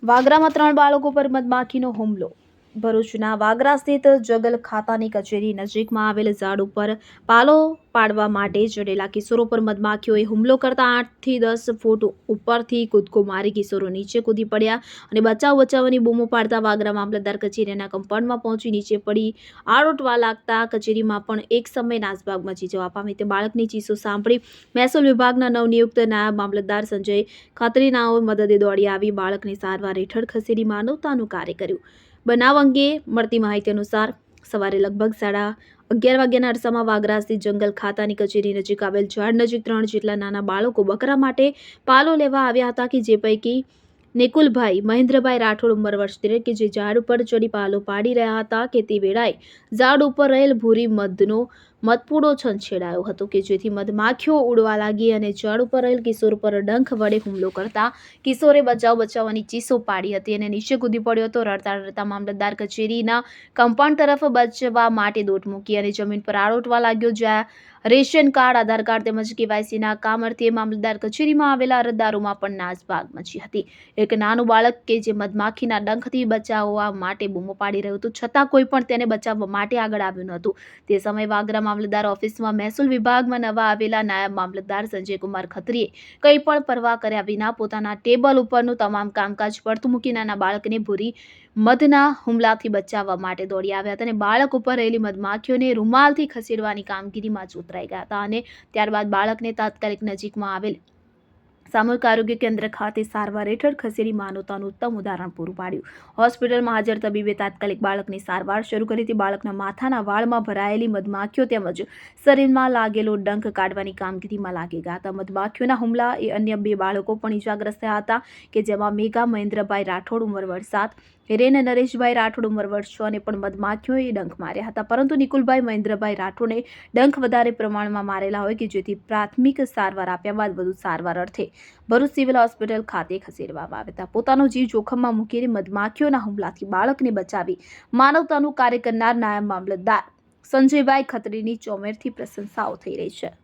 વાગરામાં 3 બાળકો પર મધમાખીનો હુમલો. ભરૂચના વાગરા સ્થિત જગલ ખાતાની કચેરી નજીકમાં આવેલ ઝાડ ઉપર પાલો પાડવા માટે ચડેલા કિશોરો પર મધમાખીઓએ હુમલો કરતા 8 થી 10 ફૂટ ઉપરથી કૂદકો મારી કિશોરો નીચે કૂદી પડ્યા અને બચાવની બૂમો પાડતા વાગરા મામલતદાર કચેરીના કમ્પાઉન્ડમાં પહોંચી નીચે પડી આરોટવા લાગતા કચેરીમાં પણ એક સમય નાસભાગ મચી જવા પામી. તે બાળકની ચીસો સાંભળી મહેસૂલ વિભાગના નવનિયુક્ત નાયબ મામલતદાર સંજય ખાતરીનાઓ મદદે દોડી આવી બાળકની સારવાર હેઠળ ખસેડી માનવતાનું કાર્ય કર્યું. બનાવ અંગે મળતી માહિતી અનુસાર સવારે લગભગ 11:30 વાગ્યાના અરસામાં વાગરા સ્થિત જંગલ ખાતાની કચેરી નજીક આવેલ ઝાડ નજીક 3 જેટલા નાના બાળકો બકરા માટે પાલો લેવા આવ્યા હતા કે જે પૈકી નિકુલભાઈ મહેન્દ્રભાઈ રાઠોડ ઉંમર વર્ષ 13 કે જે ઝાડ ઉપર ચડી પાલો પાડી રહ્યા હતા કે તે વેળાએ ઝાડ ઉપર રહેલ ભૂરી મધનો મધપૂડો છંછેડાયો હતો કે જેથી મધમાખીઓ ઉડવા લાગી અને ઝાડ ઉપર રહેલ કિશોર પર ડંખ વડે હુમલો કરતા કિશોરે બચાવની ચીસો પાડી હતી અને નીચે કૂદી પડ્યો હતો. રડતા મામલતદાર કચેરીના કમ્પાઉન્ડ તરફ બચવા માટે દોટ મૂકી અને જમીન પર આરોટવા લાગ્યો. જ્યાં રેશન કાર્ડ, આધાર કાર્ડ તેમજ કેવાયસીના કામ અર્થે મામલતદાર કચેરીમાં આવેલા અરજદારોમાં પણ નાસભાગ મચી હતી. એક નાનું બાળક કે જે મધમાખીના ડંખથી બચાવવા માટે બૂમો પાડી રહ્યું હતું છતાં કોઈ પણ તેને બચાવવા માટે આગળ આવ્યું ન હતું. તે સમયે વાગરા મામલતદાર ઓફિસમાં મહેસૂલ વિભાગમાં નવા આવેલા નાયબ મામલતદાર સંજયકુમાર ખત્રીએ કંઈ પણ પરવા કર્યા વિના પોતાના ટેબલ ઉપરનું તમામ કામકાજ પડતું મૂકી નાના બાળકને ભૂરી મધના હુમલાથી બચાવવા માટે દોડી આવ્યા હતા અને બાળક ઉપર રહેલી મધમાખીઓને રૂમાલથી ખસેડવાની કામગીરીમાં જોતરાઈ ગયા હતા અને ત્યારબાદ બાળકને તાત્કાલિક નજીકમાં આવેલ સામૂહિક આરોગ્ય કેન્દ્ર ખાતે સારવાર હેઠળ ખસેડી માનવતાનું ઉત્તમ ઉદાહરણ પૂરું પાડ્યું. હોસ્પિટલમાં હાજર તબીબે તાત્કાલિક બાળકની સારવાર શરૂ કરી હતી. બાળકના માથાના વાળમાં ભરાયેલી મધમાખીઓ તેમજ શરીરમાં લાગેલો ડંખ કાઢવાની કામગીરીમાં લાગી ગયા હતા. મધમાખીઓના હુમલા એ અન્ય 2 બાળકો પણ ઇજાગ્રસ્ત થયા હતા કે જેમાં મેઘા મહેન્દ્રભાઈ રાઠોડ ઉંમર વર્ષ 7, હિરેન નરેશભાઈ રાઠોડ ઉંમર વર્ષ 6 ને પણ મધમાખીઓએ ડંખ માર્યા હતા. પરંતુ નિકુલભાઈ મહેન્દ્રભાઈ રાઠોડને ડંખ વધારે પ્રમાણમાં મારેલા હોય કે જેથી પ્રાથમિક સારવાર આપ્યા બાદ વધુ સારવાર અર્થે ભરૂચ સિવિલ હોસ્પિટલ ખાતે ખસેડવામાં આવ્યા હતા. પોતાનો જીવ જોખમમાં મૂકીને મધમાખીઓના હુમલાથી બાળકને બચાવી માનવતાનું કાર્ય કરનાર નાયબ મામલતદાર સંજયભાઈ ખત્રીની ચોમેરથી પ્રશંસાઓ થઈ રહી છે.